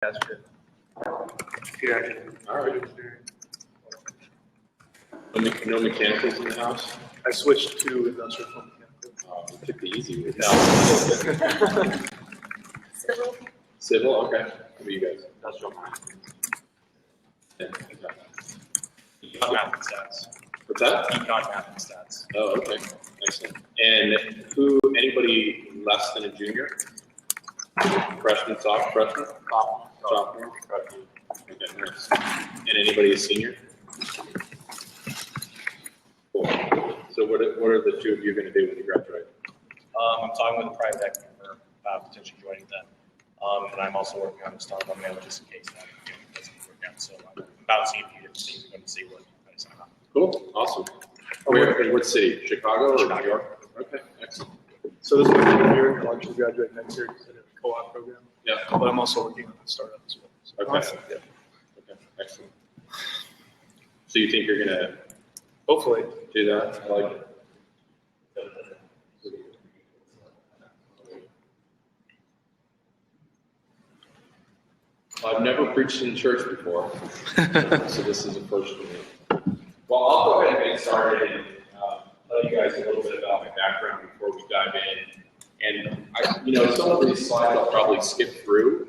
That's good. All right. No mechanicals in the house? I switched to industrial from mechanical. We took the easy way. Civil. Civil, okay. What are you guys? Industrial. Yeah. Econ, math, and stats. What's that? Econ, math, and stats. Oh, okay. Excellent. And anybody less than a junior? Freshman, freshman? Sophomore? Freshman. Okay, nice. And anybody a senior? Cool. So what are the two of you going to do when you graduate? I'm talking with a private equity firm about potentially joining them. And I'm also working on a startup on mail just in case that doesn't work out. So I'm about to see a few different things and see what I sign up. Cool. Awesome. Where, in what city? Chicago or New York? Okay, excellent. So this is my final year. I'll actually graduate next year because I did a co-op program. Yeah. But I'm also working on a startup as well. So Okay. awesome. Yeah. Okay, excellent. So you think you're going to Hopefully. do that? I like it. I've never preached in church before, so this is a first for me. Well, I'll go ahead and get started and tell you guys a little bit about my background before we dive in. And some of these slides I'll probably skip through,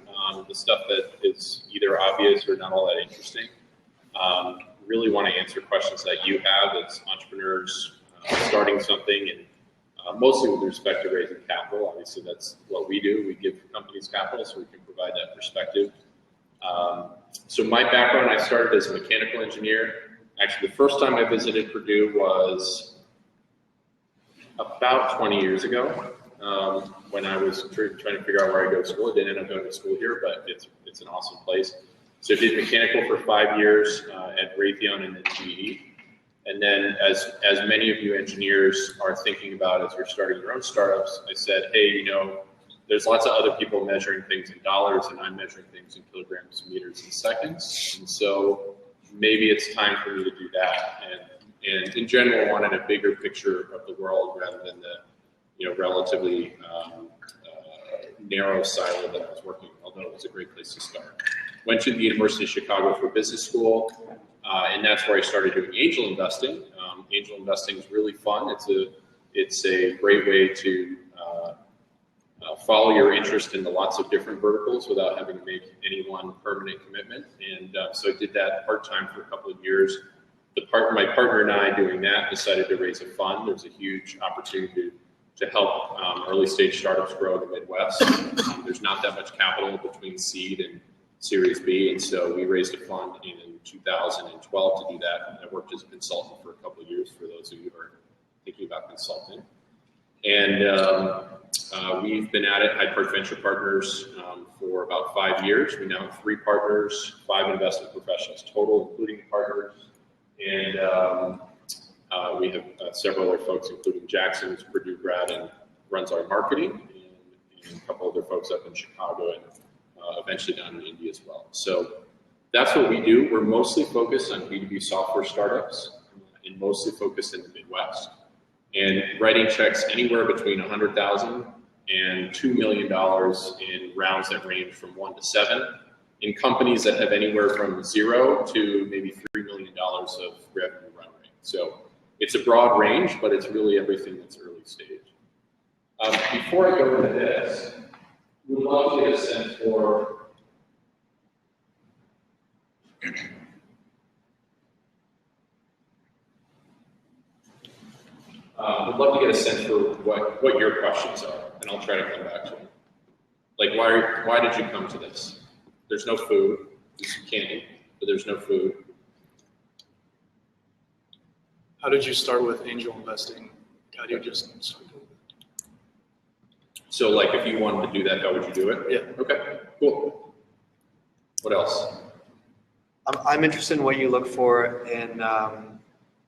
the stuff that is either obvious or not all that interesting. Really want to answer questions that you have as entrepreneurs starting something, and mostly with respect to raising capital. Obviously, that's what we do. We give companies capital, so we can provide that perspective. So my background, I started as a mechanical engineer. Actually, the first time I visited Purdue was about 20 years ago, when I was trying to figure out where I go to school. I didn't end up going to school here, but it's an awesome place. So I did mechanical for 5 years at Raytheon and then GE. And then as many of you engineers are thinking about as you're starting your own startups, I said, hey, there's lots of other people measuring things in dollars, and I'm measuring things in kilograms, meters, and seconds. And so maybe it's time for me to do that. And in general, I wanted a bigger picture of the world rather than the relatively narrow silo that I was working in, although it was a great place to start. Went to the University of Chicago for business school, and that's where I started doing angel investing. Angel investing is really fun. It's a great way to follow your interest into lots of different verticals without having to make any one permanent commitment. And so I did that part-time for a couple of years. My partner and I doing that decided to raise a fund. There's a huge opportunity to help early stage startups grow in the Midwest. There's not that much capital between seed and Series B, and so we raised a fund in 2012 to do that. I worked as a consultant for a couple of years for those of you who are thinking about consulting. And we've been at it, Hyde Venture Partners, for about 5 years. We now have 3 partners, 5 investment professionals total, including partners. And we have several other folks, including Jackson, who's a Purdue grad and runs our marketing, and a couple other folks up in Chicago and eventually down in India as well. So that's what we do. We're mostly focused on B2B software startups and mostly focused in the Midwest. And writing checks anywhere between $100,000 and $2 million in rounds that range from 1 to 7, in companies that have anywhere from 0 to maybe $3 million of revenue run rate. So it's a broad range, but it's really everything that's early stage. Before I go into this, we'd love to get a sense for we'd love to get a sense for what your questions are, and I'll try to come back to them. Like, why did you come to this? There's no food. There's some candy, but there's no food. How did you start with angel investing? How do you just start doing it? So, like, if you wanted to do that, how would you do it? Yeah. Okay, cool. What else? I'm interested in what you look for in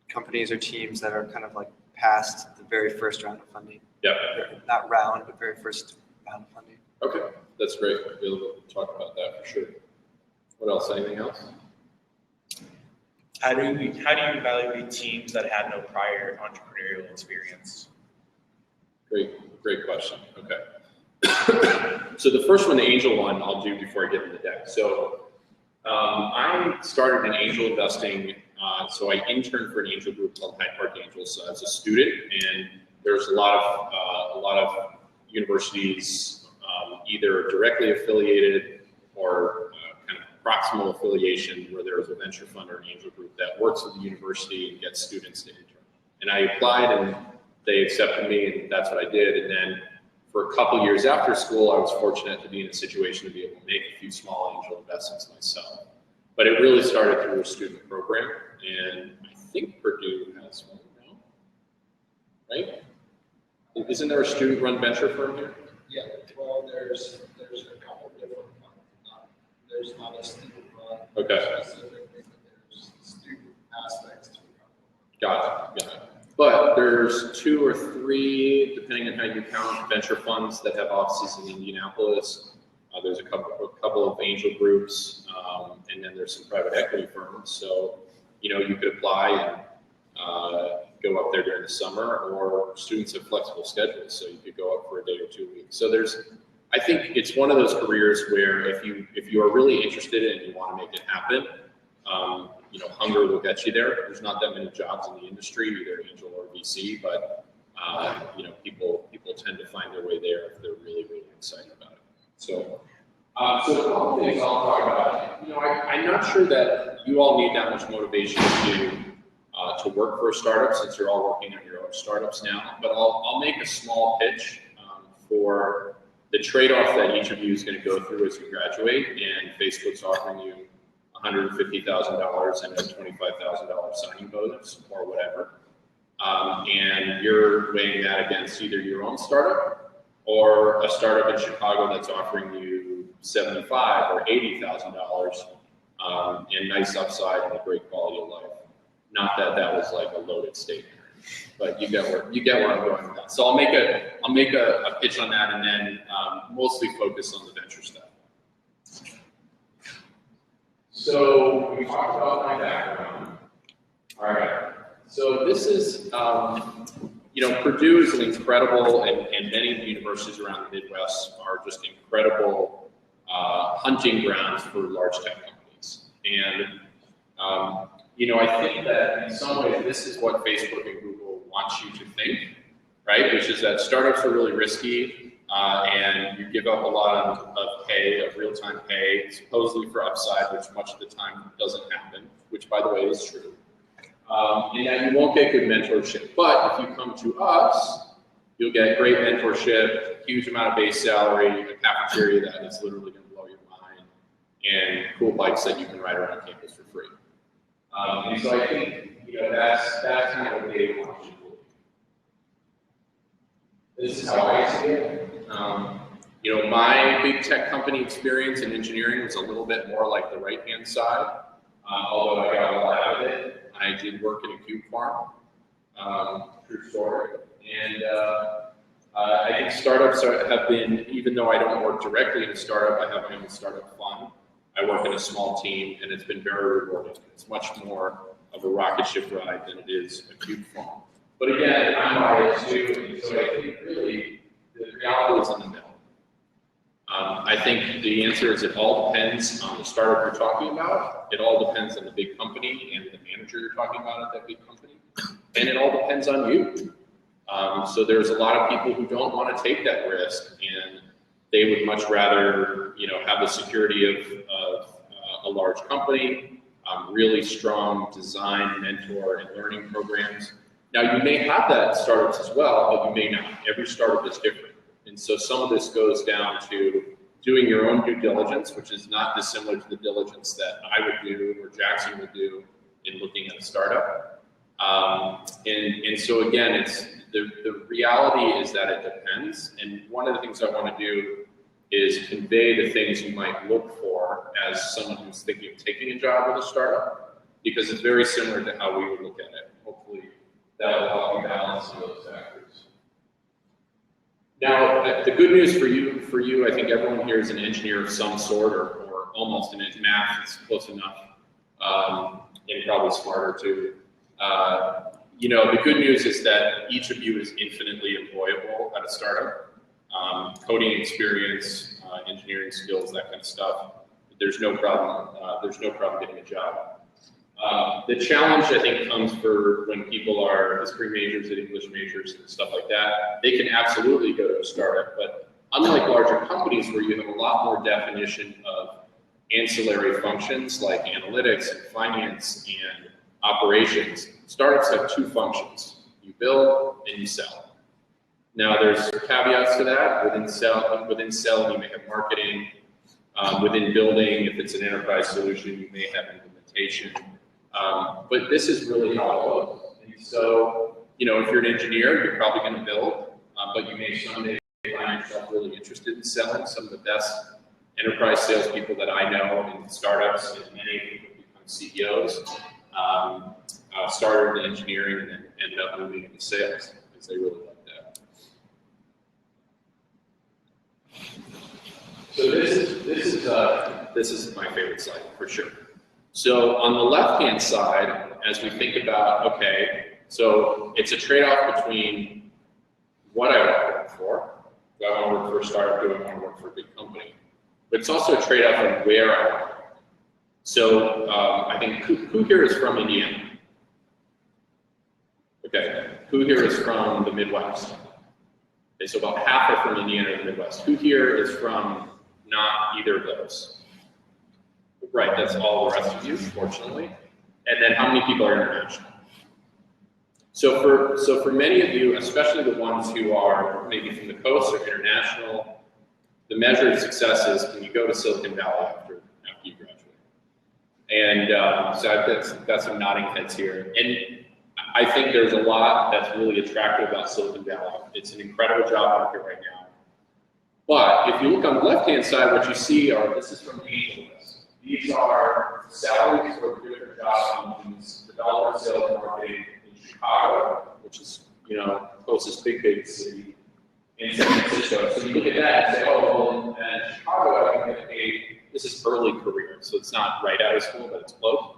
companies or teams that are kind of like past the very first round of funding. Yeah. Not round, but very first round of funding. Okay, that's great. We'll be able to talk about that for sure. What else? Anything else? How do you evaluate teams that had no prior entrepreneurial experience? Great question. Okay. So the first one, the angel one, I'll do before I get into the deck. So I started in angel investing. So I interned for an angel group called Hyde Angels as a student, and there's a lot of universities either directly affiliated or kind of proximal affiliation where there is a venture fund or an angel group that works with the university and gets students to intern. And I applied, and they accepted me, and that's what I did. And then for a couple years after school, I was fortunate to be in a situation to be able to make a few small angel investments myself. But it really started through a student program, and I think Purdue has one now, right? Isn't there a student-run venture firm here? Yeah, well, there's a couple different ones. There's not a student-run specifically, but there's student aspects to it. Got it. But there's 2 or 3, depending on how you count, venture funds that have offices in Indianapolis. There's a couple of angel groups, and then there's some private equity firms. So, you could apply and go up there during the summer, or students have flexible schedules, so you could go up for a day or 2 weeks. So I think it's one of those careers where if you are really interested and you want to make it happen, hunger will get you there. There's not that many jobs in the industry, either angel or VC, but people tend to find their way there if they're really, really excited about it. So a couple things I'll talk about. I'm not sure that you all need that much motivation to work for a startup, since you're all working on your own startups now. But I'll make a small pitch for the trade-off that each of you is going to go through as you graduate, and Facebook's offering you $150,000 and a $25,000 signing bonus or whatever. And you're weighing that against either your own startup or a startup in Chicago that's offering you $75,000 or $80,000 and nice upside and a great quality of life. Not that that was like a loaded statement, but you get where I'm going with that. So I'll make a pitch on that, and then mostly focus on the venture stuff. So we talked about my background. All right. So this is, Purdue is an incredible, and many of the universities around the Midwest are just incredible hunting grounds for large tech companies. And, I think that in some ways this is what Facebook and Google want you to think, right? Which is that startups are really risky, and you give up a lot of pay, of real-time pay, supposedly for upside, which much of the time doesn't happen, which by the way is true. And that you won't get good mentorship. But if you come to us, you'll get great mentorship, huge amount of base salary, a cafeteria that is literally going to blow your mind, and cool bikes that you can ride around campus for free. And so I think that's kind of what they want you to do. This is how I see it. My big tech company experience in engineering was a little bit more like the right-hand side, although I got a lot out of it. I did work in a cube farm, true story. And I think startups have been, even though I don't work directly in a startup, I have my own startup fund. I work in a small team, and it's been very rewarding. It's much more of a rocket ship ride than it is a cube farm. But again, I'm biased too, and so I think really the reality is in the middle. I think the answer is it all depends on the startup you're talking about. It all depends on the big company and the manager you're talking about at that big company. And it all depends on you. So there's a lot of people who don't want to take that risk, and they would much rather, have the security of a large company, really strong design, mentor, and learning programs. Now, you may have that in startups as well, but you may not. Every startup is different. And so some of this goes down to doing your own due diligence, which is not dissimilar to the diligence that I would do or Jackson would do in looking at a startup. And so again, it's the reality is that it depends. And one of the things I want to do is convey the things you might look for as someone who's thinking of taking a job with a startup, because it's very similar to how we would look at it. Hopefully that will help you balance some of those factors. Now, the good news for you, I think everyone here is an engineer of some sort, or almost in math. It's close enough, and probably smarter too. The good news is that each of you is infinitely employable at a startup. coding experience, engineering skills, that kind of stuff. There's no problem. There's no problem getting a job. The challenge, I think, comes for when people are history majors and English majors and stuff like that. They can absolutely go to a startup, but unlike larger companies where you have a lot more definition of ancillary functions like analytics and finance and operations, startups have two functions. You build and you sell. Now there's caveats to that. Within selling, you may have marketing. Within building, if it's an enterprise solution, you may have implementation. But this is really how it goes. And so, you know, if you're an engineer, you're probably going to build, but you may someday find yourself really interested in selling. Some of the best enterprise salespeople that I know in startups, and many people become CEOs, started in engineering and then ended up moving into sales because they really like that. So this is my favorite slide for sure. So on the left-hand side, as we think about, okay, so it's a trade-off between what I want to work for. Do I want to work for a startup? Do I want to work for a big company? But it's also a trade-off on where I want to work. So I think who here is from Indiana? Okay, who here is from the Midwest? Okay, so about half are from Indiana or the Midwest. Who here is from not either of those? Right, that's all the rest of you, fortunately. And then how many people are international? So for many of you, especially the ones who are maybe from the coast or international, the measure of success is can you go to Silicon Valley after you graduate? And so I've got some nodding heads here. And I think there's a lot that's really attractive about Silicon Valley. It's an incredible job market right now. But if you look on the left-hand side, what you see are, this is from AngelList. These are salaries for different job functions, developer, sales, marketing in Chicago, which is, you know, closest big city, in San Francisco. So you look at that and say, oh, well, in Chicago, I can get paid, this is early career, so it's not right out of school, but it's close.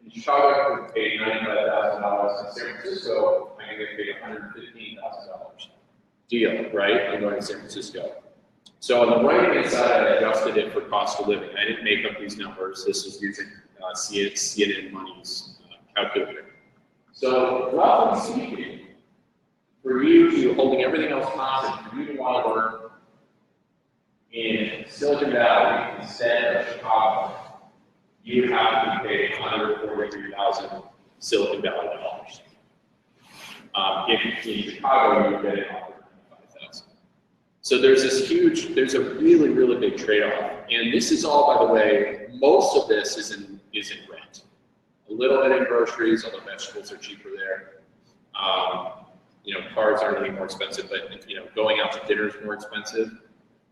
In Chicago, I can get paid $95,000. In San Francisco, I can get paid $115,000. Deal, right? I'm going to San Francisco. So on the right-hand side, I adjusted it for cost of living. I didn't make up these numbers. This was using CNN Money's calculator. So roughly speaking, for you to, holding everything else constant, for you to want to work in Silicon Valley instead of Chicago, you would have to be paid $143,000 Silicon Valley dollars. If in Chicago, you would get it $125,000. So there's a really, really big trade-off. And this is all, by the way, most of this is in rent. A little bit in groceries, although vegetables are cheaper there. You know, cars aren't any more expensive, but you know, going out to dinner is more expensive.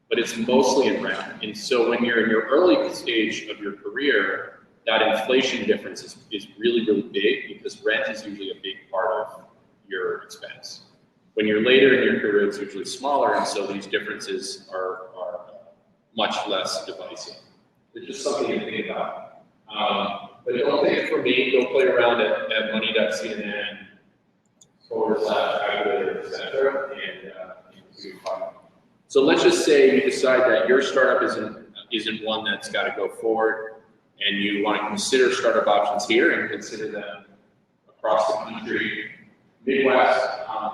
But it's mostly in rent. And so when you're in your early stage of your career, that inflation difference is really, really big because rent is usually a big part of your expense. When you're later in your career, it's usually smaller, and so these differences are much less divisive. It's just something to think about. But don't think for me, go play around at money.cnn /calculator, etc. and see what you find. So let's just say you decide that your startup isn't one that's got to go forward, and you want to consider startup options here and consider them across the country. Midwest,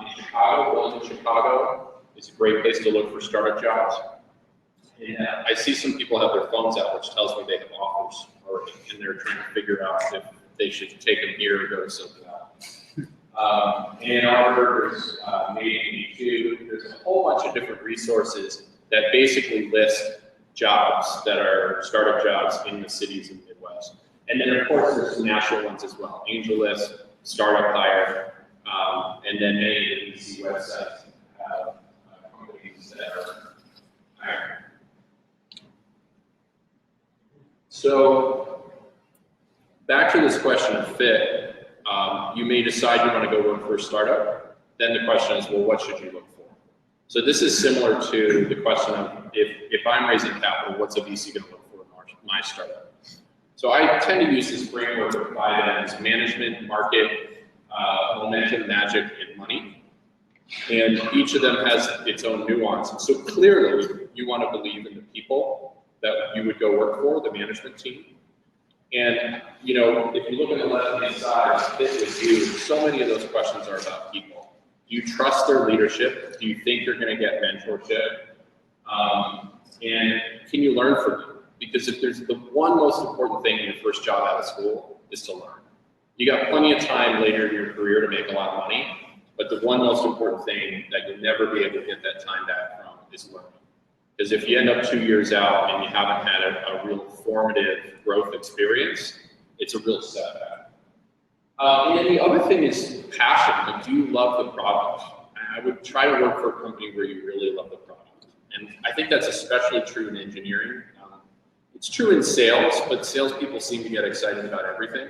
in Chicago, building in Chicago is a great place to look for startup jobs. And I see some people have their phones out, which tells me they have offers already, and they're trying to figure out if they should take them here or go to Silicon Valley. Ann Arbor, there's maybe two. There's a whole bunch of different resources that basically list jobs that are startup jobs in the cities in the Midwest. And then, of course, there's some national ones as well. AngelList, Startup Hire, and then many of the VC websites have companies that are hiring. So back to this question of fit, you may decide you want to go work for a startup. Then the question is, well, what should you look for? So this is similar to the question of if I'm raising capital, what's a VC going to look for in my startup? So I tend to use this framework of 5 M's: management, market, momentum, magic, and money. And each of them has its own nuance. So clearly, you want to believe in the people that you would go work for, the management team. And, you know, if you look at the left-hand side, fit with you, so many of those questions are about people. Do you trust their leadership? Do you think you're going to get mentorship? And can you learn from them? Because if there's the one most important thing in your first job out of school is to learn. You got plenty of time later in your career to make a lot of money, but the one most important thing that you'll never be able to get that time back from is learning. Because if you end up 2 years out and you haven't had a real formative growth experience, it's a real setback. And then the other thing is passion. Like, do you love the product? I would try to work for a company where you really love the product. And I think that's especially true in engineering. It's true in sales, but salespeople seem to get excited about everything.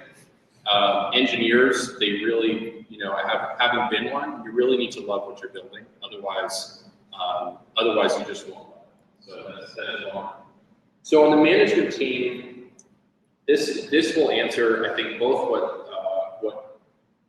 Engineers, they really, you know, having been one, you really need to love what you're building. Otherwise you just won't love it. So that is one. So on the management team, this will answer, I think, both what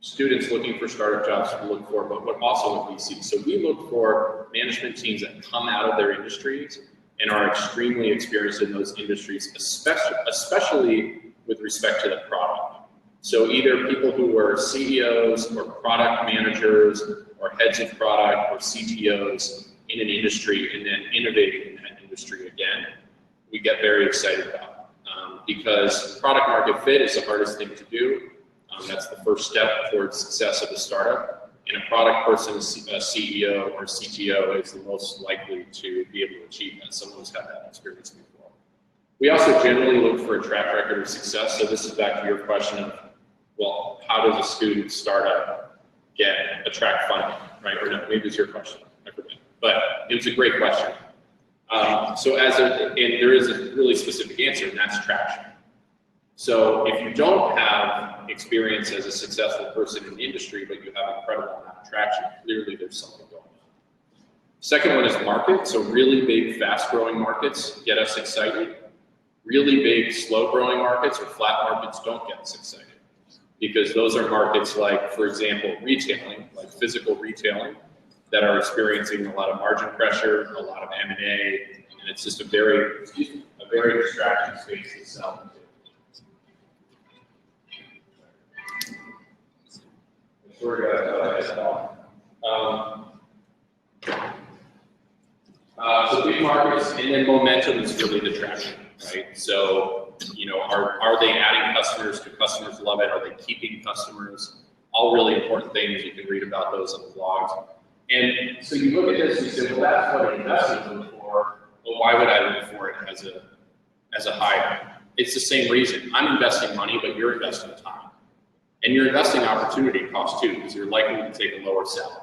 students looking for startup jobs look for, but what also what we see. So we look for management teams that come out of their industries and are extremely experienced in those industries, especially with respect to the product. So either people who were CEOs or product managers or heads of product or CTOs in an industry and then innovating in that industry again, we get very excited about. Because product market fit is the hardest thing to do. That's the first step towards success of a startup. And a product person, a CEO or CTO, is the most likely to be able to achieve that. Someone who's had that experience before. We also generally look for a track record of success. So this is back to your question of, well, how does a student startup attract funding, right? Or no, maybe it's your question, I forget. But it was a great question. And there is a really specific answer, and that's traction. So if you don't have experience as a successful person in the industry, but you have incredible amount of traction, clearly there's something going on. Second one is market. So really big, fast-growing markets get us excited. Really big, slow-growing markets or flat markets don't get us excited. Because those are markets like, for example, retailing, like physical retailing, that are experiencing a lot of margin pressure, a lot of M&A, and it's just a very distracting space to sell into. So big markets, and then momentum is really the traction, right? So, you know, are they adding customers? Do customers love it? Are they keeping customers? All really important things. You can read about those on the blogs. And so you look at this and you say, well, that's what investors look for. Well, why would I look for it as a hire? It's the same reason. I'm investing money, but you're investing time. And your investing opportunity costs too, because you're likely to take a lower salary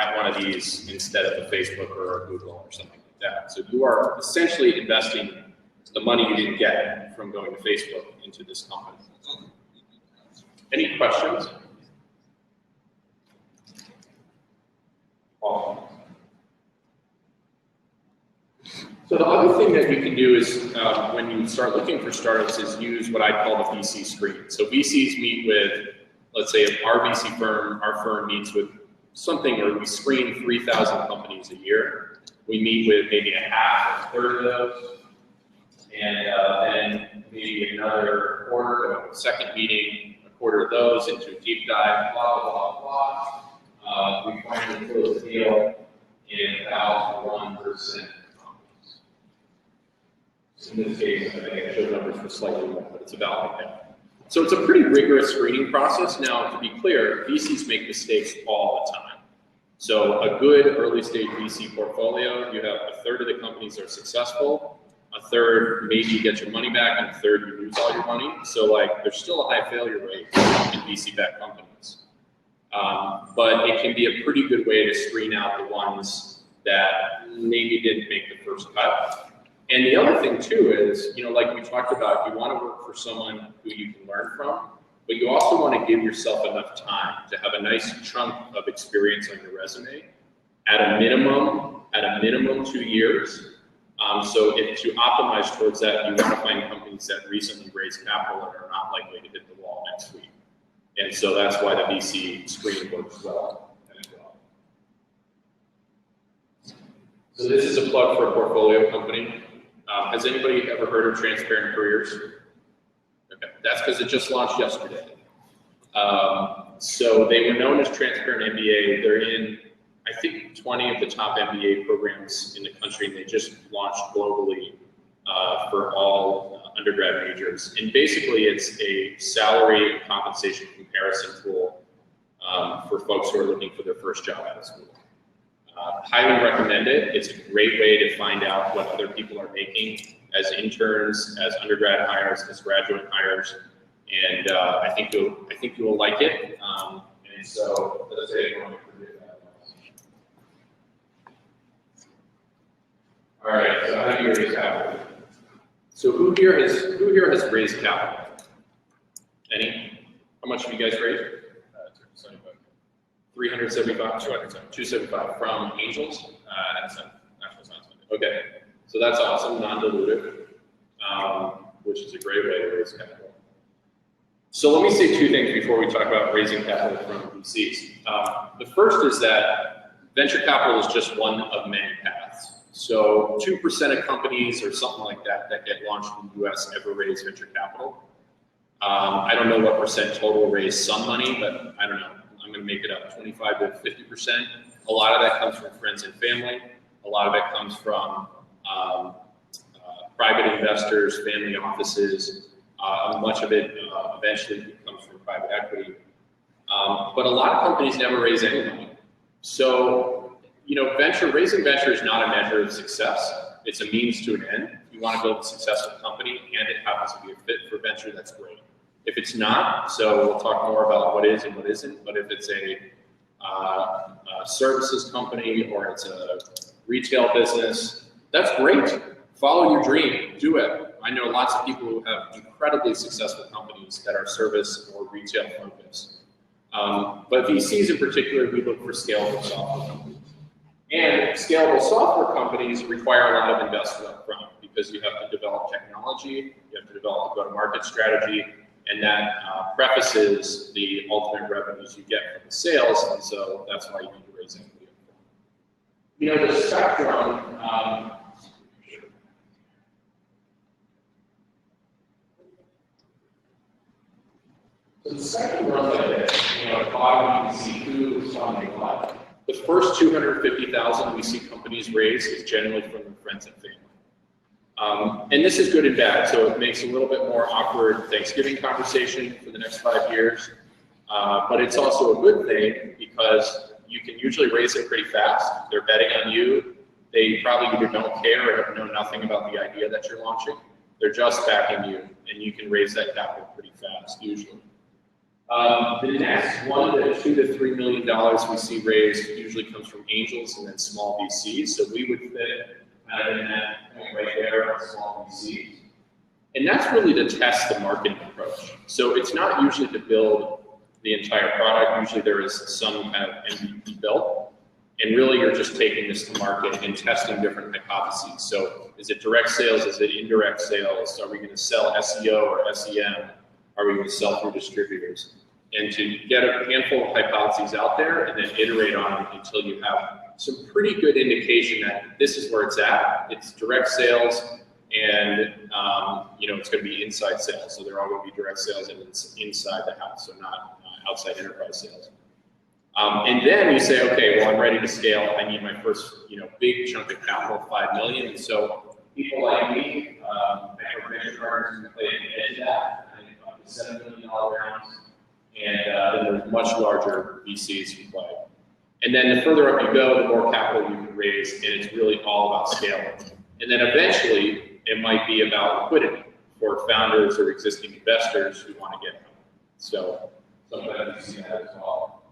at one of these instead of a Facebook or a Google or something like that. So you are essentially investing the money you didn't get from going to Facebook into this company. Any questions? So the other thing that you can do is when you start looking for startups is use what I call the VC screen. So VCs meet with, let's say our VC firm, our firm meets with something where we screen 3,000 companies a year. We meet with maybe a half, a third of those, and then maybe another quarter, a second meeting, a quarter of those into a deep dive, blah, blah, blah, blah. We finally close the deal in about 1%. In this case, I think I showed numbers for slightly more, but it's about like that. So it's a pretty rigorous screening process. Now, to be clear, VCs make mistakes all the time. So a good early stage VC portfolio, you have a third of the companies are successful, a third maybe you get your money back, and a third you lose all your money. So like there's still a high failure rate in VC-backed companies. But it can be a pretty good way to screen out the ones that maybe didn't make the first cut. And the other thing too is, you know, like we talked about, you want to work for someone who you can learn from, but you also want to give yourself enough time to have a nice chunk of experience on your resume at a minimum 2 years. So if to optimize towards that, you want to find companies that recently raised capital and are not likely to hit the wall next week. And so that's why the VC screen works well as well. So this is a plug for a portfolio company. Has anybody ever heard of Transparent Careers? Okay, that's because it just launched yesterday. So they were known as Transparent MBA. They're in, I think, 20 of the top MBA programs in the country, and they just launched globally for all undergrad majors. And basically, it's a salary and compensation comparison tool for folks who are looking for their first job out of school. Highly recommend it. It's a great way to find out what other people are making as interns, as undergrad hires, as graduate hires, and I think you will like it. And so let's say all right. So how do you raise capital? So who here has raised capital? Any? How much have you guys raised? 375, 275 from angels. National Science Fund. Okay, so that's awesome, non-dilutive, which is a great way to raise capital. So let me say two things before we talk about raising capital from VCs. The first is that venture capital is just one of many paths. So 2% of companies or something like that that get launched in the US ever raise venture capital. I don't know what percent total raise some money, but I don't know. I'm going to make it up 25 to 50%. A lot of that comes from friends and family. A lot of it comes from private investors, family offices. Much of it eventually comes from private equity. But a lot of companies never raise any money. So, you know, raising venture is not a measure of success. It's a means to an end. If you want to build a successful company and it happens to be a fit for venture, that's great. If it's not, so we'll talk more about what is and what isn't, but if it's a services company or it's a retail business, that's great. Follow your dream, do it. I know lots of people who have incredibly successful companies that are service or retail focused. But VCs in particular, we look for scalable software companies. And scalable software companies require a lot of investment up front because you have to develop technology, you have to develop a go-to-market strategy, and that prefaces the ultimate revenues you get from the sales, and so that's why you need to raise equity. You know, the spectrum, so the spectrum runs like this. You know, at the bottom you can see who's funding what. The first 250,000 we see companies raise is generally from their friends and family. And this is good and bad, so it makes a little bit more awkward Thanksgiving conversation for the next 5 years. But it's also a good thing because you can usually raise it pretty fast. They're betting on you. They probably either don't care or know nothing about the idea that you're launching. They're just backing you, and you can raise that capital pretty fast, usually. The next $1 to $2 to $3 million we see raised usually comes from angels and then small VCs. So we would fit kind of in that point right there on small VCs. And that's really to test the marketing approach. So it's not usually to build the entire product. Usually there is some kind of MVP built. And really you're just taking this to market and testing different hypotheses. So is it direct sales? Is it indirect sales? Are we going to sell SEO or SEM? Are we going to sell through distributors? And to get a handful of hypotheses out there and then iterate on them until you have some pretty good indication that this is where it's at. It's direct sales and you know, it's going to be inside sales. So they're all going to be direct sales and it's inside the house, so not outside enterprise sales. And then you say, okay, well, I'm ready to scale. I need my first, you know, big chunk of capital, $5 million. And so people like me, venture partners can play at the edge of that. I think up to $7 million rounds. And then there's much larger VCs who play. And then the further up you go, the more capital you can raise, and it's really all about scaling. And then eventually, it might be about liquidity for founders or existing investors who want to get help. So sometimes you see that as well.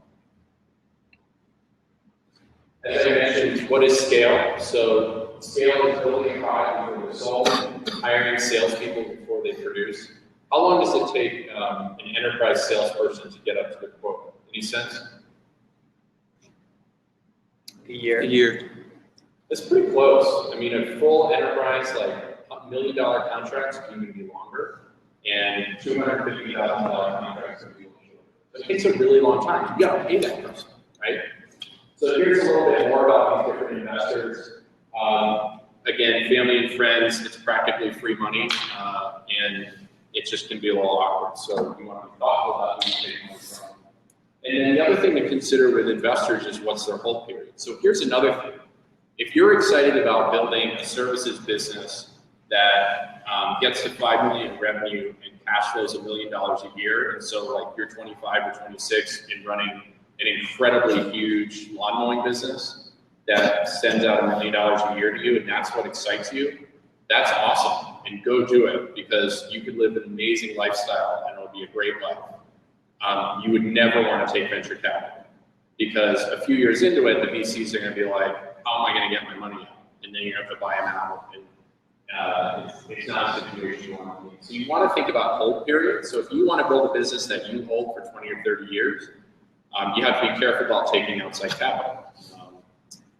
As I mentioned, what is scale? So scale is building a product before it's sold, hiring salespeople before they produce. How long does it take an enterprise salesperson to get up to the quota? Any sense? A year. A year. It's pretty close. I mean, a full enterprise, like $1 million contracts can even be longer, and $250,000 contracts can be longer. It takes a really long time. You got to pay that person, right? So here's a little bit more about these different investors. Again, family and friends, it's practically free money, and it just can be a little awkward. So you want to be thoughtful about who you take money from. And then the other thing to consider with investors is what's their hold period. So here's another thing. If you're excited about building a services business that gets to $5 million in revenue and cash flows $1 million a year, and so like you're 25 or 26 and running an incredibly huge lawn mowing business that sends out $1 million a year to you, and that's what excites you, that's awesome. And go do it, because you could live an amazing lifestyle and it'll be a great life. You would never want to take venture capital, because a few years into it, the VCs are going to be like, how am I going to get my money out? And then you have to buy them out. And it's not a situation you want to be in. So you want to think about hold period. So if you want to build a business that you hold for 20 or 30 years, you have to be careful about taking outside capital,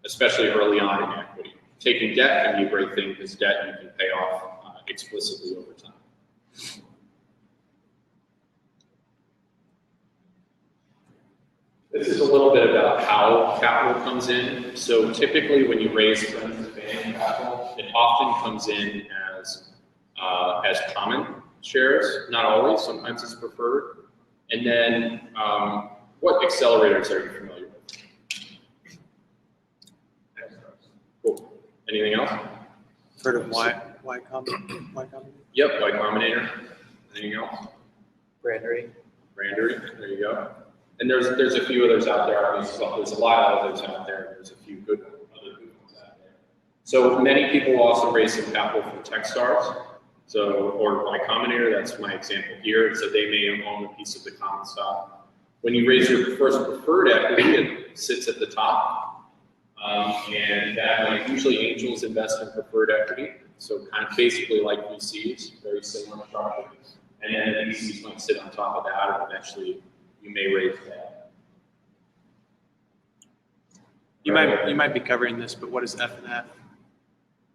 especially early on in equity. Taking debt can be a great thing, because debt you can pay off explicitly over time. This is a little bit about how capital comes in. So typically when you raise friends and family capital, it often comes in as common shares, not always, sometimes it's preferred. And then what accelerators are you familiar with? Cool. Anything else? Heard of Y Combinator? Yep, Y Combinator. Anything else? Brandery. Brandery, there you go. And there's a few others out there. There's a lot of others out there. There's a few other good ones out there. So many people also raise some capital from Techstars. So, or Y Combinator, that's my example here. So they may own a piece of the common stock. When you raise your first preferred equity, it sits at the top. And that, like, usually angels invest in preferred equity. So kind of basically like VCs, very similar structure. And then the VCs might sit on top of that, and eventually you may raise that. You might be covering this, but what is F and F?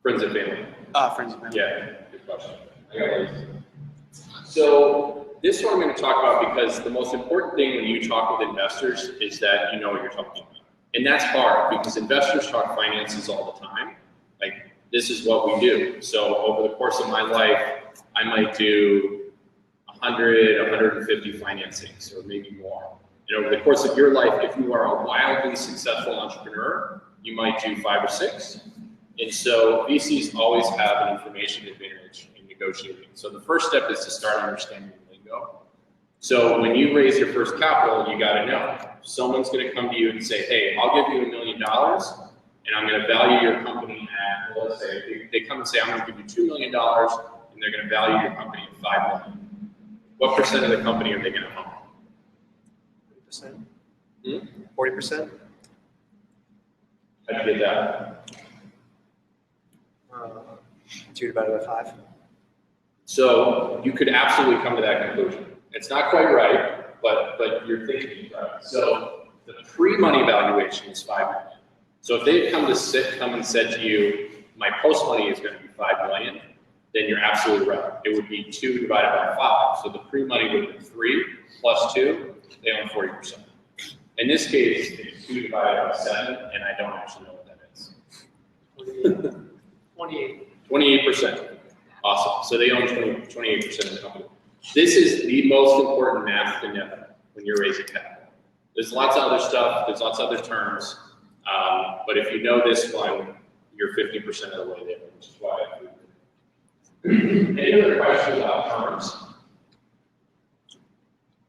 Friends and family. Friends and family. Yeah, good question. I got it. So this one I'm going to talk about, because the most important thing when you talk with investors is that you know what you're talking about. And that's hard, because investors talk finances all the time. Like, this is what we do. So over the course of my life, I might do 100, 150 financings, or maybe more. And over the course of your life, if you are a wildly successful entrepreneur, you might do 5 or 6. And so VCs always have an information advantage in negotiating. So the first step is to start understanding the lingo. So when you raise your first capital, you got to know. Someone's going to come to you and say, hey, I'll give you $1 million, and I'm going to value your company at, well, let's say, they come and say, I'm going to give you $2 million, and they're going to value your company at $5 million. What percent of the company are they going to own? 40%? 40%? How'd you get that? 2 divided by 5. So you could absolutely come to that conclusion. It's not quite right, but you're thinking right. So the pre-money valuation is $5 million. So if they come and said to you, my post money is going to be $5 million, then you're absolutely right. It would be 2 divided by 5. So the pre-money would be 3 plus 2, they own 40%. In this case, it's 2 divided by 7, and I don't actually know what that is. 28%. Awesome. So they own 28% of the company. This is the most important math to know when you're raising capital. There's lots of other stuff, there's lots of other terms, but if you know this one, you're 50% of the way there, which is why I agree. Any other questions about terms?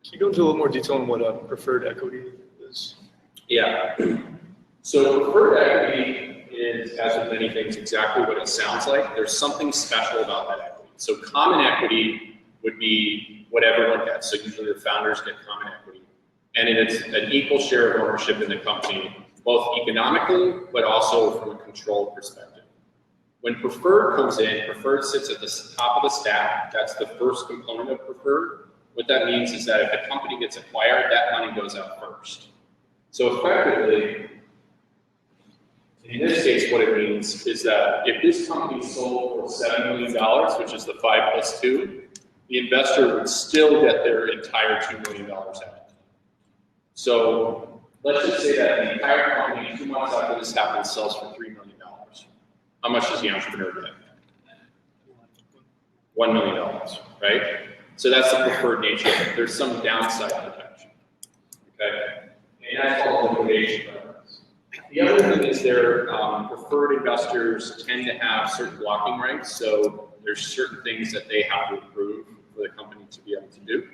Can you go into a little more detail on what a preferred equity is? Yeah. So preferred equity is, as with many things, exactly what it sounds like. There's something special about that equity. So common equity would be what everyone gets. So usually the founders get common equity. And it's an equal share of ownership in the company, both economically, but also from a control perspective. When preferred comes in, preferred sits at the top of the stack. That's the first component of preferred. What that means is that if a company gets acquired, that money goes out first. So effectively, in this case, what it means is that if this company sold for $7 million, which is the 5 plus 2, the investor would still get their entire $2 million out. So let's just say that the entire company, 2 months after this happens, sells for $3 million. How much does the entrepreneur get? $1 million, right? So that's the preferred nature. There's some downside protection, okay? And that's called liquidation preference. The other thing is their preferred investors tend to have certain blocking rights. So there's certain things that they have to approve for the company to be able to do.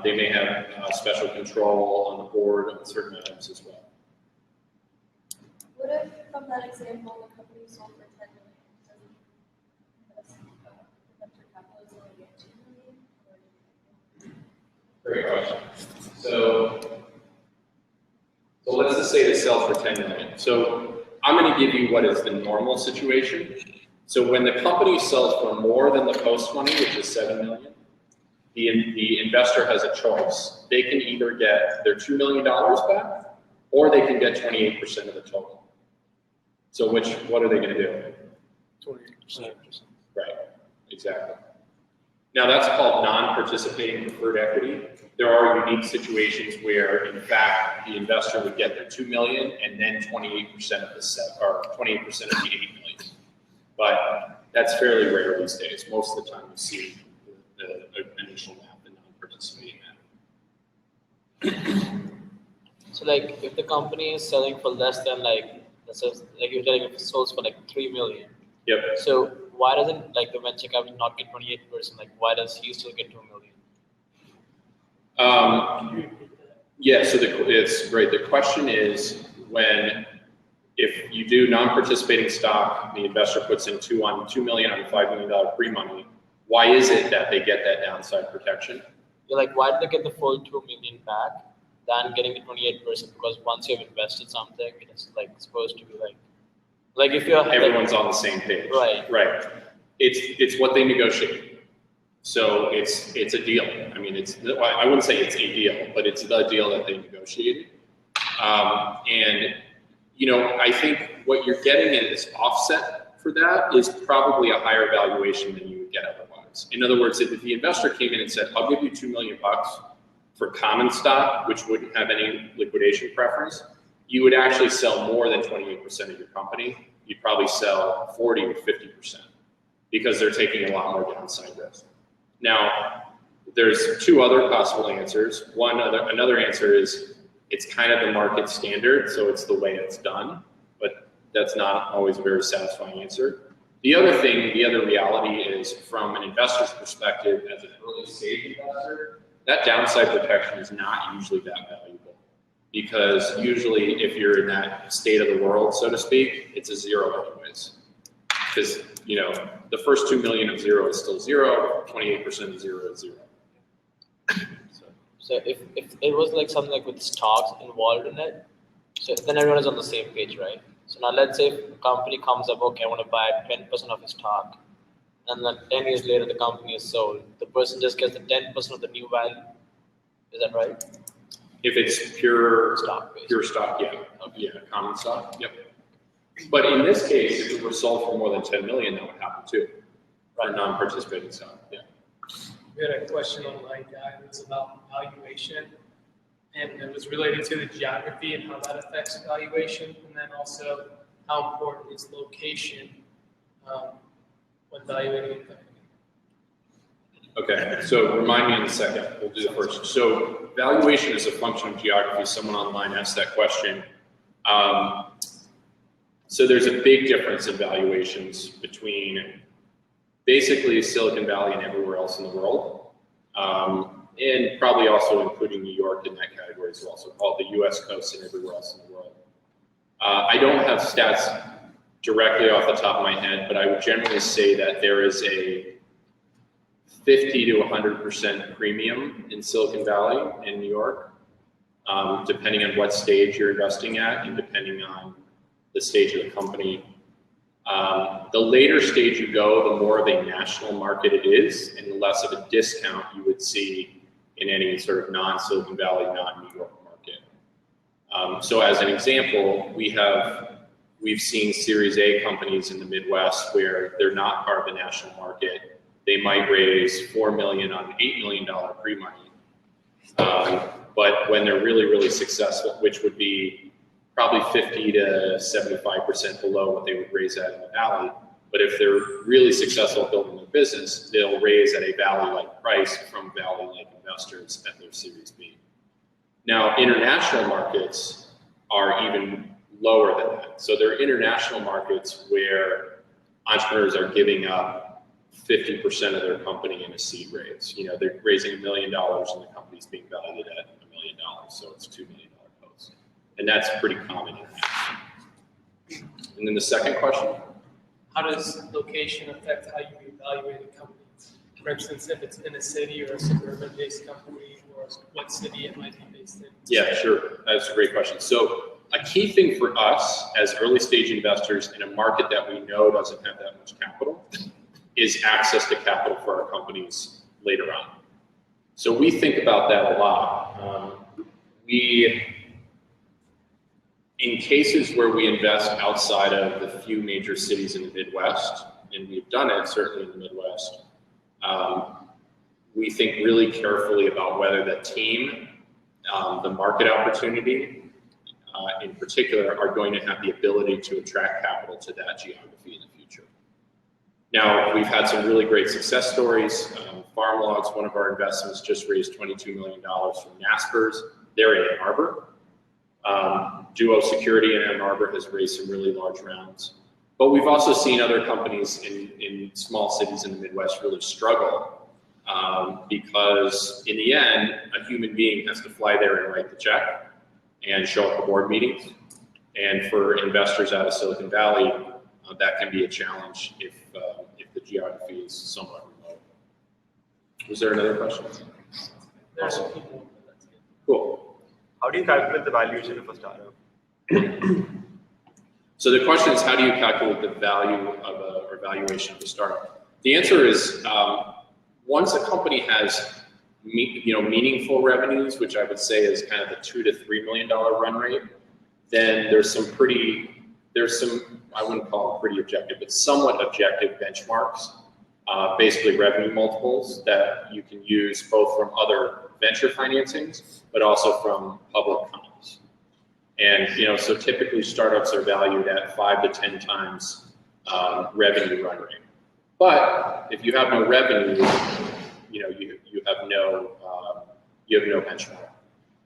They may have special control on the board on certain items as well. What if, from that example, the company sold for $10 million? Does venture capital only get $2 million? Great question. So let's just say they sell for $10 million. So I'm going to give you what is the normal situation. So when the company sells for more than the post money, which is $7 million, the investor has a choice. They can either get their $2 million back, or they can get 28% of the total. So what are they going to do? 28%. Right, exactly. Now that's called non-participating preferred equity. There are unique situations where, in fact, the investor would get their $2 million and then 28% of the or 28% of the $8 million. But that's fairly rare these days. Most of the time, we see the initial map and non-participating map. So like if the company is selling for less than like you're telling if it sells for like 3 million. Yep. So why doesn't like the venture capital not get 28%? Like why does he still get 2 million? Yeah, so it's great. The question is if you do non-participating stock, the investor puts in $2 million on $5 million pre-money, why is it that they get that downside protection? You're like, why did they get the full 2 million back than getting the 28%? Because once you've invested something, it's like supposed to be like if you're everyone's on the same page. Right. Right. It's what they negotiate. So it's a deal. I mean, I wouldn't say it's a deal, but it's the deal that they negotiated. And you know, I think what you're getting as offset for that is probably a higher valuation than you would get otherwise. In other words, if the investor came in and said, "I'll give you $2 million for common stock," which wouldn't have any liquidation preference, you would actually sell more than 28% of your company. You'd probably sell 40 or 50% because they're taking a lot more downside risk. Now, there's two other possible answers. Another answer is it's kind of the market standard, so it's the way it's done, but that's not always a very satisfying answer. The other reality is from an investor's perspective, as an early stage investor, that downside protection is not usually that valuable, because usually if you're in that state of the world, so to speak, it's a zero anyways. Because, you know, the first 2 million of zero is still zero, 28% of zero is zero. So if it was like something like with stocks involved in it, so then everyone is on the same page, right? So now let's say if a company comes up, okay, I want to buy 10% of his stock, and then 10 years later the company is sold. The person just gets the 10% of the new value. Is that right? If it's pure Stock based. pure stock, yeah. Yeah, common stock, yep. But in this case, if it were sold for more than 10 million, that would happen too, for non-participating stock, yeah. We had a question online, guy, it was about valuation, and it was related to the geography and how that affects valuation, and then also how important is location when valuating a company. Okay, so remind me in a second, we'll do the first. So valuation is a function of geography. Someone online asked that question. So there's a big difference in valuations between basically Silicon Valley and everywhere else in the world, and probably also including New York in that category as well, so called the US coast and everywhere else in the world. I don't have stats directly off the top of my head, but I would generally say that there is a 50 to 100% premium in Silicon Valley and New York, depending on what stage you're investing at and depending on the stage of the company. The later stage you go, the more of a national market it is, and the less of a discount you would see in any sort of non-Silicon Valley, non-New York market. So as an example, we've seen Series A companies in the Midwest where they're not part of the national market. They might raise $4 million on an $8 million pre-money. But when they're really, really successful, which would be probably 50 to 75% below what they would raise at in the Valley. But if they're really successful building their business, they'll raise at a Valley-like price from Valley-like investors at their Series B. Now, international markets are even lower than that. So there are international markets where entrepreneurs are giving up 50% of their company in a seed raise. You know, they're raising $1 million and the company's being valued at $1 million. So it's $2 million post. And that's pretty common. And then the second question? How does location affect how you evaluate a company? For instance, if it's in a city or a suburban-based company, or what city it might be based in? Yeah, sure. That's a great question. So a key thing for us as early stage investors in a market that we know doesn't have that much capital is access to capital for our companies later on. So we think about that a lot. In cases where we invest outside of the few major cities in the Midwest, and we've done it certainly in the Midwest, we think really carefully about whether the team, the market opportunity, in particular, are going to have the ability to attract capital to that geography in the future. Now, we've had some really great success stories. FarmLogs, one of our investments, just raised $22 million from Naspers. They're in Ann Arbor. Duo Security in Ann Arbor has raised some really large rounds. But we've also seen other companies in small cities in the Midwest really struggle because in the end, a human being has to fly there and write the check and show up at board meetings. And for investors out of Silicon Valley, that can be a challenge if the geography is somewhat remote. Was there another question? There's Awesome. people. That's good. Cool. How do you calculate the valuation of a startup? So the question is, how do you calculate the value of or valuation of a startup? The answer is, once a company has meaningful revenues, which I would say is kind of the $2 to $3 million run rate, then there's some, I wouldn't call them pretty objective, but somewhat objective benchmarks, basically revenue multiples that you can use both from other venture financings, but also from public comps. And, so typically startups are valued at 5 to 10 times revenue run rate. But if you have no revenue, you have no benchmark.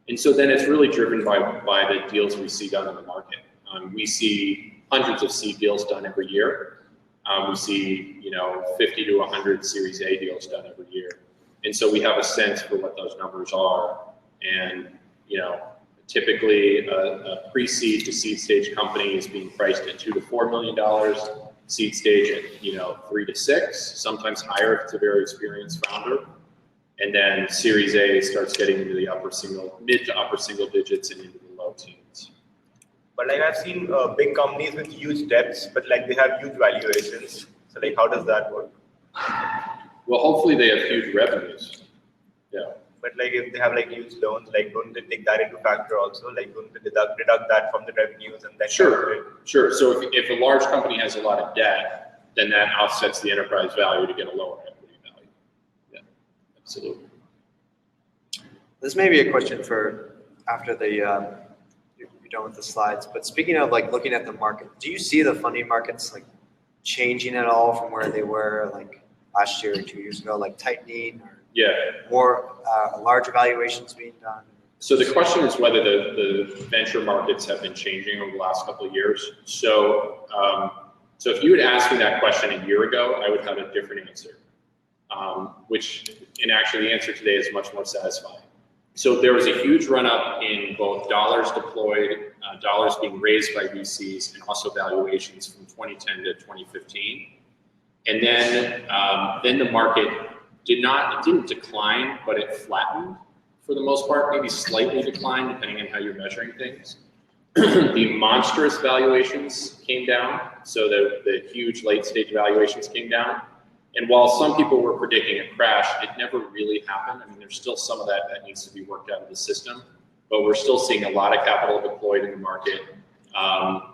And so then it's really driven by the deals we see done in the market. We see hundreds of seed deals done every year. We see 50 to 100 Series A deals done every year. And so we have a sense for what those numbers are. And typically a pre-seed to seed stage company is being priced at $2 to $4 million. Seed stage at 3 to 6, sometimes higher if it's a very experienced founder. And then Series A starts getting into the mid to upper single digits and into the low teens. But I've seen big companies with huge debts, but they have huge valuations. So how does that work? Well, hopefully they have huge revenues. Yeah. But if they have huge loans, don't they take that into factor also? Don't they deduct that from the revenues and then? Sure. So if a large company has a lot of debt, then that offsets the enterprise value to get a lower equity value. Yeah, absolutely. This may be a question for after you're done with the slides. But speaking of looking at the market, do you see the funding markets changing at all from where they were last year or 2 years ago, tightening or more large evaluations being done? So the question is whether the venture markets have been changing over the last couple of years. So if you had asked me that question a year ago, I would have a different answer, and actually the answer today is much more satisfying. So there was a huge run up in both dollars deployed, dollars being raised by VCs, and also valuations from 2010 to 2015. And then the market didn't decline, but it flattened for the most part, maybe slightly declined depending on how you're measuring things. The monstrous valuations came down, so the huge late stage valuations came down. And while some people were predicting a crash, it never really happened. I mean, there's still some of that needs to be worked out of the system, but we're still seeing a lot of capital deployed in the market.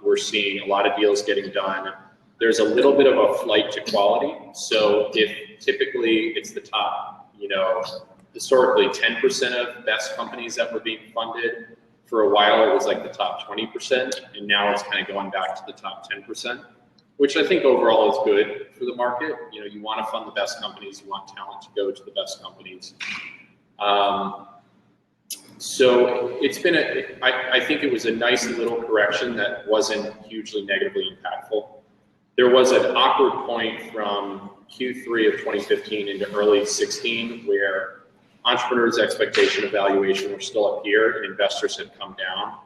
We're seeing a lot of deals getting done. There's a little bit of a flight to quality. So if typically it's the top, historically 10% of best companies that were being funded, For a while, it was like the top 20%, and now it's kind of going back to the top 10%, which I think overall is good for the market. You know, you want to fund the best companies, you want talent to go to the best companies. So it's been I think it was a nice little correction that wasn't hugely negatively impactful. There was an awkward point from Q3 of 2015 into early 16 where entrepreneurs' expectation of valuation were still up here and investors had come down,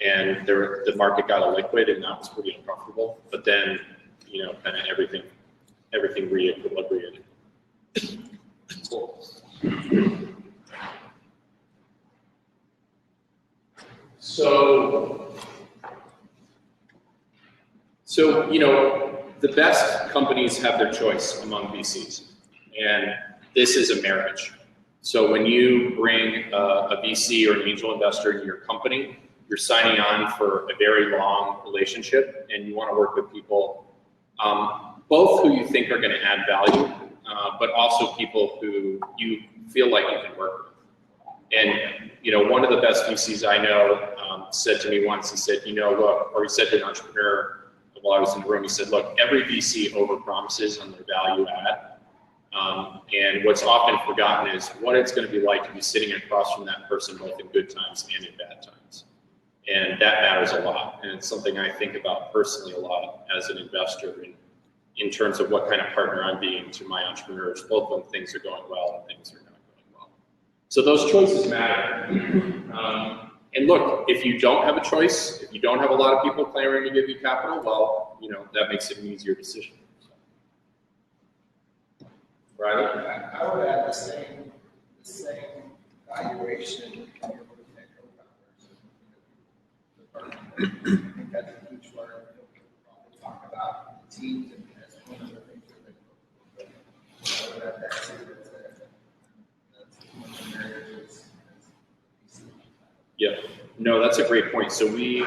and the market got illiquid, and that was pretty uncomfortable. But then, you know, kind of everything re-equilibrated. Cool. So, you know, the best companies have their choice among VCs, and this is a marriage. So when you bring a VC or an angel investor into your company, you're signing on for a very long relationship, and you want to work with people, both who you think are going to add value, but also people who you feel like you can work with. And, you know, one of the best VCs I know said to me once, he said, you know, look, or he said to an entrepreneur while I was in the room, he said, look, every VC overpromises on their value add. And what's often forgotten is what it's going to be like to be sitting across from that person both in good times and in bad times. And that matters a lot. And it's something I think about personally a lot as an investor in terms of what kind of partner I'm being to my entrepreneurs, both when things are going well and things are not going well. So those choices matter. And look, if you don't have a choice, if you don't have a lot of people clamoring to give you capital, well, you know, that makes it an easier decision. Right? I would add the same valuation when you're looking at co-founders. I think that's a huge part of it. We'll talk about teams and that's one of the things that that's Yeah, no, that's a great point. So we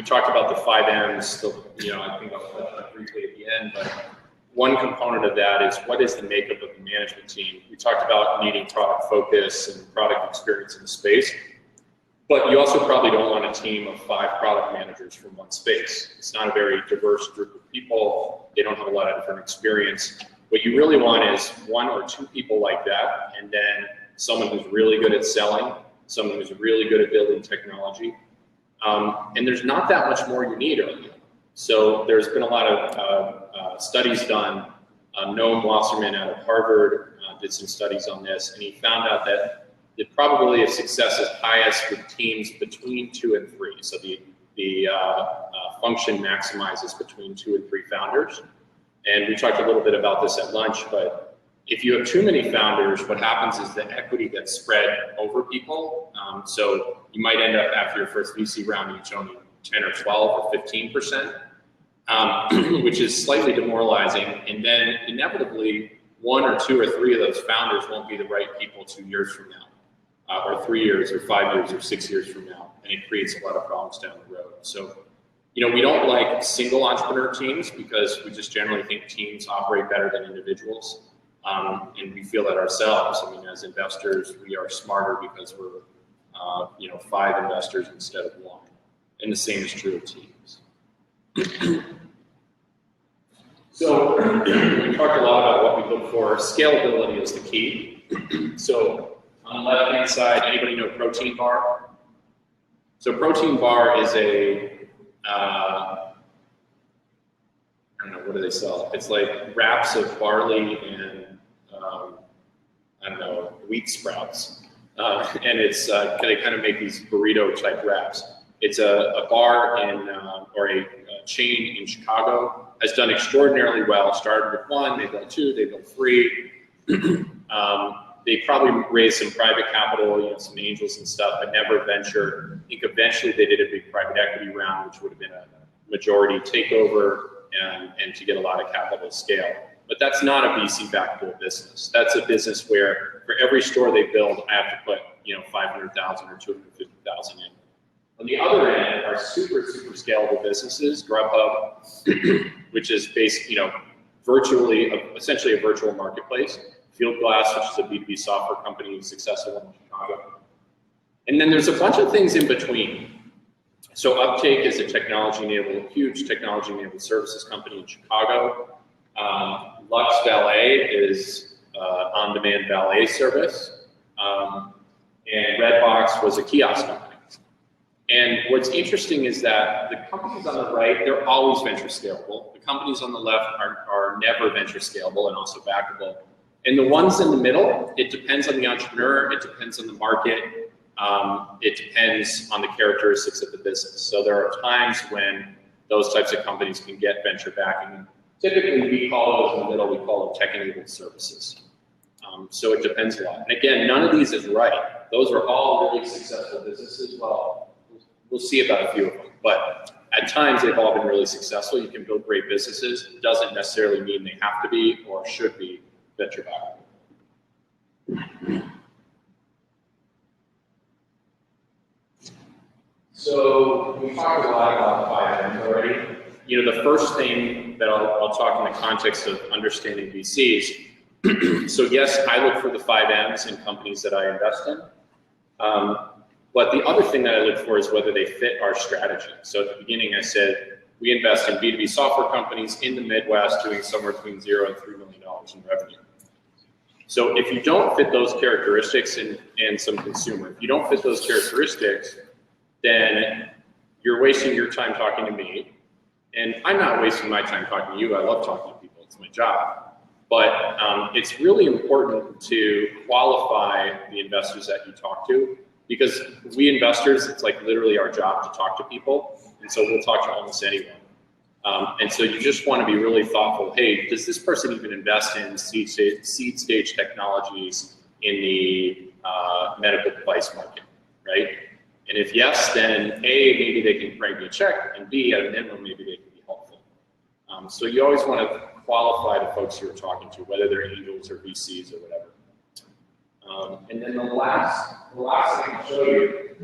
talked about the 5 M's, you know, I think I'll touch on that briefly at the end, but one component of that is what is the makeup of the management team? We talked about needing product focus and product experience in the space, but you also probably don't want a team of 5 product managers from one space. It's not a very diverse group of people. They don't have a lot of different experience. What you really want is 1 or 2 people like that, and then someone who's really good at selling, someone who's really good at building technology. And there's not that much more you need early on. So there's been a lot of studies done. Noam Wasserman out of Harvard did some studies on this, and he found out that the probability of success is highest with teams between 2 and 3. So the function maximizes between 2 and 3 founders. And we talked a little bit about this at lunch, but if you have too many founders, what happens is the equity gets spread over people. So you might end up after your first VC round, each owning 10 or 12 or 15%, which is slightly demoralizing. And then inevitably, 1 or 2 or 3 of those founders won't be the right people 2 years from now, or 3 years or 5 years or 6 years from now. And it creates a lot of problems down the road. So, you know, we don't like single entrepreneur teams because we just generally think teams operate better than individuals. And we feel that ourselves. I mean, as investors, we are smarter because we're, you know, 5 investors instead of 1. And the same is true of teams. So we talked a lot about what we look for. Scalability is the key. So on the left-hand side, anybody know Protein Bar? So Protein Bar is a, I don't know, what do they sell? It's like wraps of barley and I don't know, wheat sprouts. And it's, they kind of make these burrito type wraps. It's a bar in, or a chain in Chicago, has done extraordinarily well. Started with 1, they built 2, they built 3. They probably raised some private capital, you know, some angels and stuff, but never venture. I think eventually they did a big private equity round, which would have been a majority takeover and to get a lot of capital scale. But that's not a VC-backed business. That's a business where for every store they build, I have to put, you know, 500,000 or 250,000 in. On the other end are super, super scalable businesses, Grubhub, which is based, you know, virtually, essentially a virtual marketplace. Fieldglass, which is a B2B software company, successful in Chicago. And then there's a bunch of things in between. So Uptake is a huge technology-enabled services company in Chicago. Lux Valet is on-demand valet service. And Redbox was a kiosk company. And what's interesting is that the companies on the right, they're always venture scalable. The companies on the left are never venture scalable and also backable. And the ones in the middle, it depends on the entrepreneur, it depends on the market, it depends on the characteristics of the business. So there are times when those types of companies can get venture backing. Typically, we call those in the middle, we call them tech-enabled services. So it depends a lot. And again, none of these is right. Those are all really successful businesses. Well, we'll see about a few of them. But at times, they've all been really successful. You can build great businesses. It doesn't necessarily mean they have to be or should be venture backed. So we talked a lot about 5Ms already. You know, the first thing that I'll talk in the context of understanding VCs. So yes, I look for the 5Ms in companies that I invest in. But the other thing that I look for is whether they fit our strategy. So at the beginning, I said we invest in B2B software companies in the Midwest doing somewhere between $0 and $3 million in revenue. So if you don't fit those characteristics and some consumer, if you don't fit those characteristics, then you're wasting your time talking to me. And I'm not wasting my time talking to you. I love talking to people. It's my job. But it's really important to qualify the investors that you talk to, because we investors, it's like literally our job to talk to people. And so we'll talk to almost anyone. And so you just want to be really thoughtful. Hey, does this person even invest in seed stage technologies in the medical device market, right? And if yes, then A, maybe they can write me a check, and B, at a minimum, maybe they can be helpful. So you always want to qualify the folks you're talking to, whether they're angels or VCs or whatever. And then the last thing I'll show you,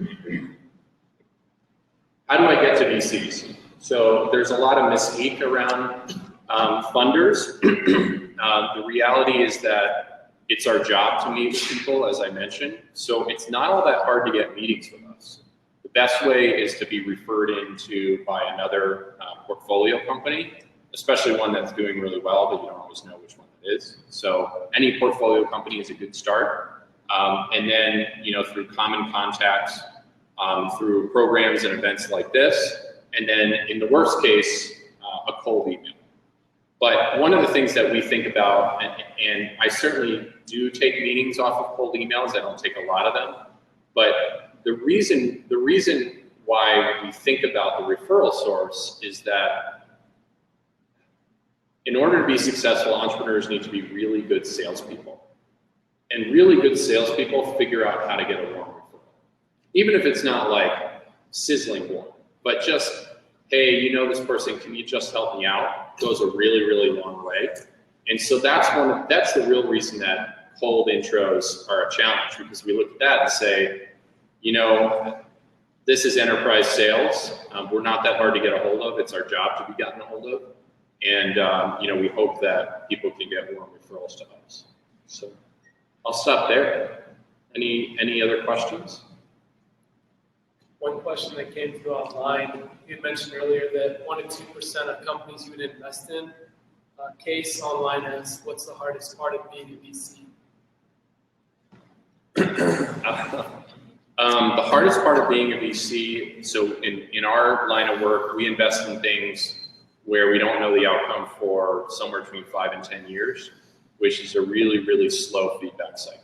how do I get to VCs? So there's a lot of mystique around funders. The reality is that it's our job to meet with people, as I mentioned. So it's not all that hard to get meetings with us. The best way is to be referred into by another portfolio company, especially one that's doing really well, but you don't always know which one it is. So any portfolio company is a good start. And then, you know, through common contacts, through programs and events like this, and then in the worst case, a cold email. But one of the things that we think about, and I certainly do take meetings off of cold emails, I don't take a lot of them, but the reason why we think about the referral source is that in order to be successful, entrepreneurs need to be really good salespeople. And really good salespeople figure out how to get a warm referral. Even if it's not like sizzling warm, but just, hey, you know this person, can you just help me out? Goes a really, really long way. And so that's the real reason that cold intros are a challenge, because we look at that and say, you know, this is enterprise sales. We're not that hard to get a hold of. It's our job to be gotten a hold of. And, you know, we hope that people can get warm referrals to us. So I'll stop there. Any other questions? One question that came through online, you had mentioned earlier that 1% to 2% of companies you would invest in. Case online asks, what's the hardest part of being a VC? The hardest part of being a VC, so in our line of work, we invest in things where we don't know the outcome for somewhere between 5 and 10 years, which is a really, really slow feedback cycle.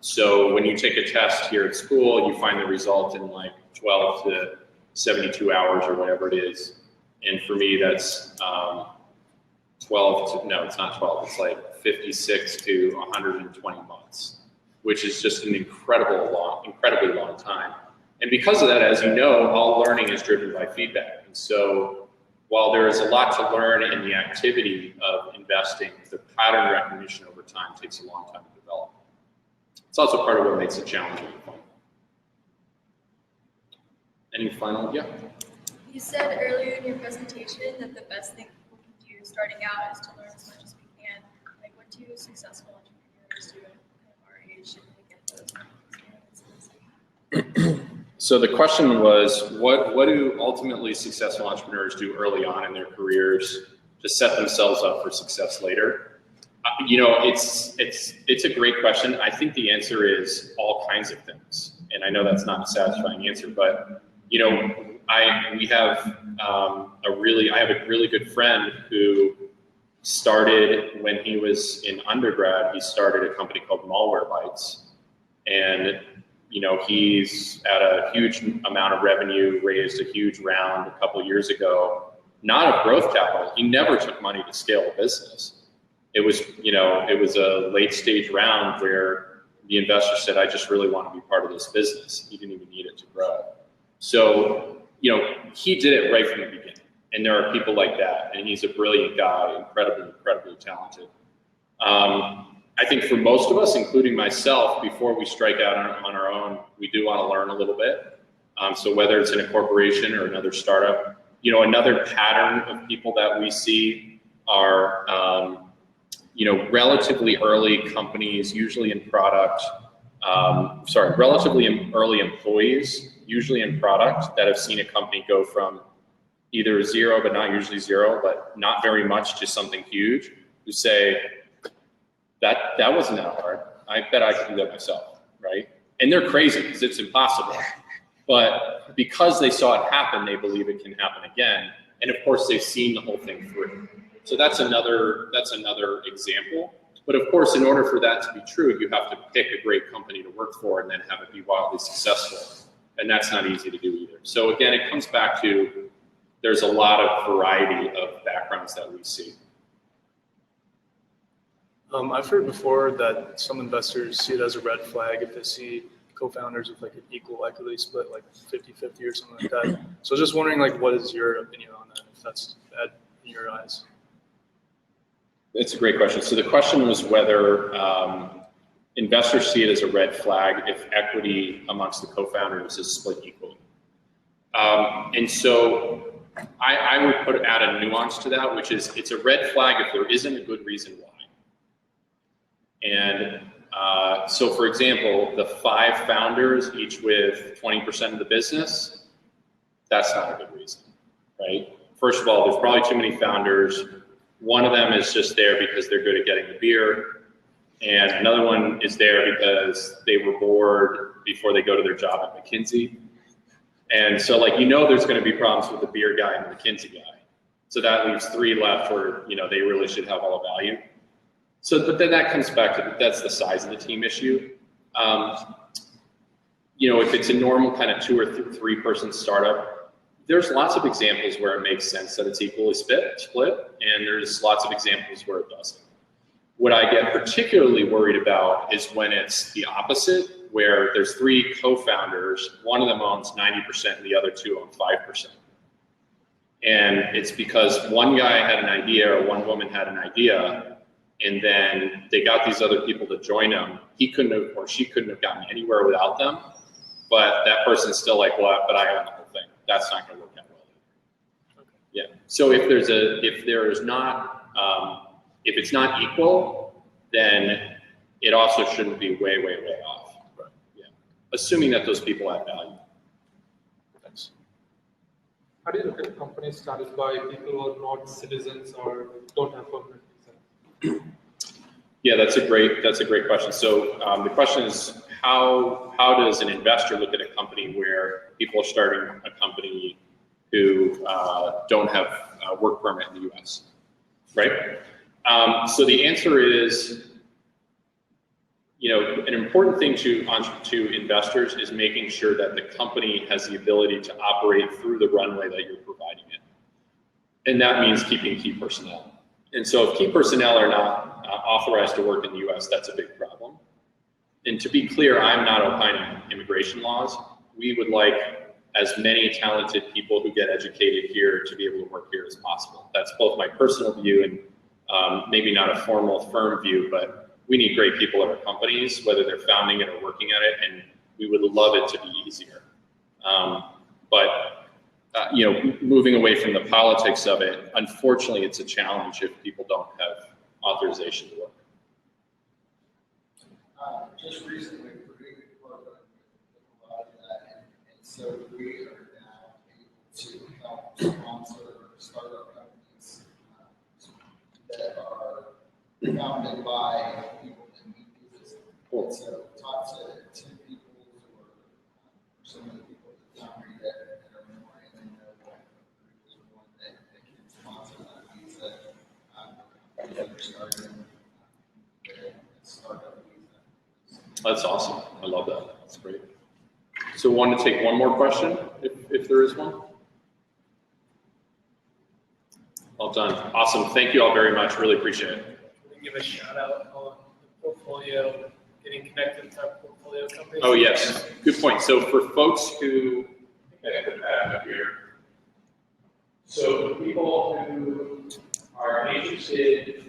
So when you take a test here at school, you find the result in like 12 to 72 hours or whatever it is. And for me, that's 12 to, no, it's not 12, it's like 56 to 120 months, which is just an incredibly long time. And because of that, as you know, all learning is driven by feedback. And so while there is a lot to learn in the activity of investing, the pattern recognition over time takes a long time to develop. It's also part of what makes it challenging and fun. Any final, yeah? You said earlier in your presentation that the best thing people can do starting out is to learn as much as we can. Like, what do successful entrepreneurs do at our age should they get those experiences? So the question was, what do ultimately successful entrepreneurs do early on in their careers to set themselves up for success later? It's a great question. I think the answer is all kinds of things, and I know that's not a satisfying answer, but I have a really good friend who started when he was in undergrad. He started a company called Malwarebytes, and he's at a huge amount of revenue, raised a huge round a couple years ago, not of growth capital. He never took money to scale a business. It was a late stage round where the investor said, I just really want to be part of this business. He didn't even need it to grow. So, he did it right from the beginning. And there are people like that. And he's a brilliant guy, incredibly talented. I think for most of us, including myself, before we strike out on our own, we do want to learn a little bit. So whether it's in a corporation or another startup, another pattern of people that we see are, relatively early companies, usually in product, relatively early employees, usually in product, that have seen a company go from either zero, but not usually zero, but not very much, to something huge, who say, that wasn't that hard. I bet I could do that myself, right? And they're crazy because it's impossible. But because they saw it happen, they believe it can happen again. And of course, they've seen the whole thing through. So that's another example. But of course, in order for that to be true, you have to pick a great company to work for and then have it be wildly successful. And that's not easy to do either. So again, it comes back to, there's a lot of variety of backgrounds that we see. I've heard before that some investors see it as a red flag if they see co-founders with like an equal equity split, like 50-50 or something like that. So just wondering, like, what is your opinion on that, if that's bad in your eyes? It's a great question. So the question was whether investors see it as a red flag if equity amongst the co-founders is split equally. And so I would add a nuance to that, which is it's a red flag if there isn't a good reason why. And so, for example, the 5 founders, each with 20% of the business, that's not a good reason, right? First of all, there's probably too many founders. One of them is just there because they're good at getting the beer, and another one is there because they were bored before they go to their job at McKinsey. And so, there's going to be problems with the beer guy and the McKinsey guy. So that leaves 3 left where, they really should have all the value. So, but then that comes back to, that's the size of the team issue. If it's a normal kind of 2 or 3 person startup, there's lots of examples where it makes sense that it's equally split, and there's lots of examples where it doesn't. What I get particularly worried about is when it's the opposite, where there's 3 co-founders, one of them owns 90% and the other 2 own 5%. And it's because one guy had an idea or one woman had an idea, and then they got these other people to join them. He couldn't have, or she couldn't have gotten anywhere without them, but that person's still like, well, but I own the whole thing. That's not gonna work out well. Okay. Yeah, so if it's not equal, then it also shouldn't be way off. Right. Yeah, assuming that those people add value. Thanks. How do you look at companies started by people who are not citizens or don't have permanent visa? Yeah, that's a great question. So the question is, how does an investor look at a company where people are starting a company who don't have a work permit in the U.S., right? So the answer is, an important thing to investors is making sure that the company has the ability to operate through the runway that you're providing it. And that means keeping key personnel. And so if key personnel are not authorized to work in the US, that's a big problem. And to be clear, I'm not opining on immigration laws. We would like as many talented people who get educated here to be able to work here as possible. That's both my personal view and maybe not a formal firm view, but we need great people at our companies, whether they're founding it or working at it, and we would love it to be easier. Moving away from the politics of it, unfortunately, it's a challenge if people don't have authorization to work. Just recently, Purdue University with a lot of that, and So we are now able to help sponsor startup companies that are founded by people that meet these. So talk to 10 people or some of the people that founded that are more in the know what is one that can sponsor that visa. That are starting startup visa. That's awesome. I love that. That's great. So want to take one more question, if there is one? Well done. Awesome. Thank you all very much. Really appreciate it. Can we give a shout out on the portfolio, getting connected with our portfolio companies? Oh, yes. Good point. So for folks who, I think I put that up here. So for people who are interested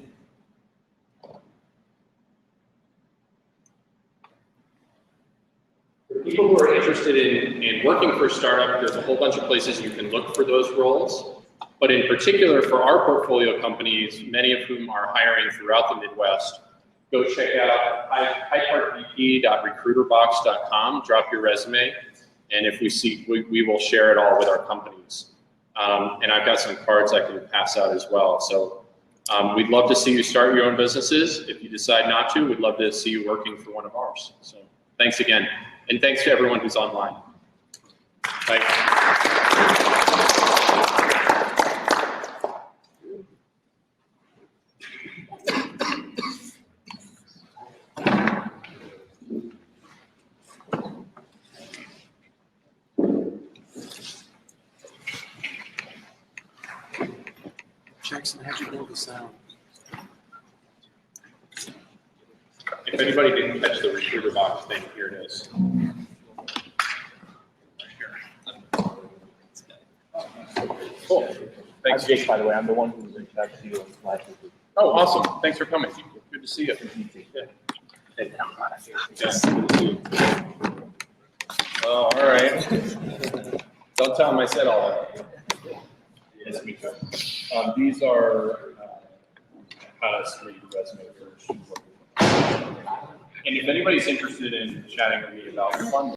people who are interested in working for a startup, there's a whole bunch of places you can look for those roles. But in particular, for our portfolio companies, many of whom are hiring throughout the Midwest, go check out hydeparkvp.recruiterbox.com, drop your resume, and if we see, we will share it all with our companies. And I've got some cards I can pass out as well. So we'd love to see you start your own businesses. If you decide not to, we'd love to see you working for one of ours. So thanks again. And thanks to everyone who's online. Bye. Jackson, how'd you build the sound? If anybody didn't catch the recruiter box thing, here it is. Cool. Thanks. I'm Jake, by the way. I'm the one who's reached out to you on Slideshare. Oh, awesome. Thanks for coming. Good to see you. Yeah. Oh, all right. Don't tell him I said all that. Nice to meet you. These are how to read your resume first. And if anybody's interested in chatting with me about fund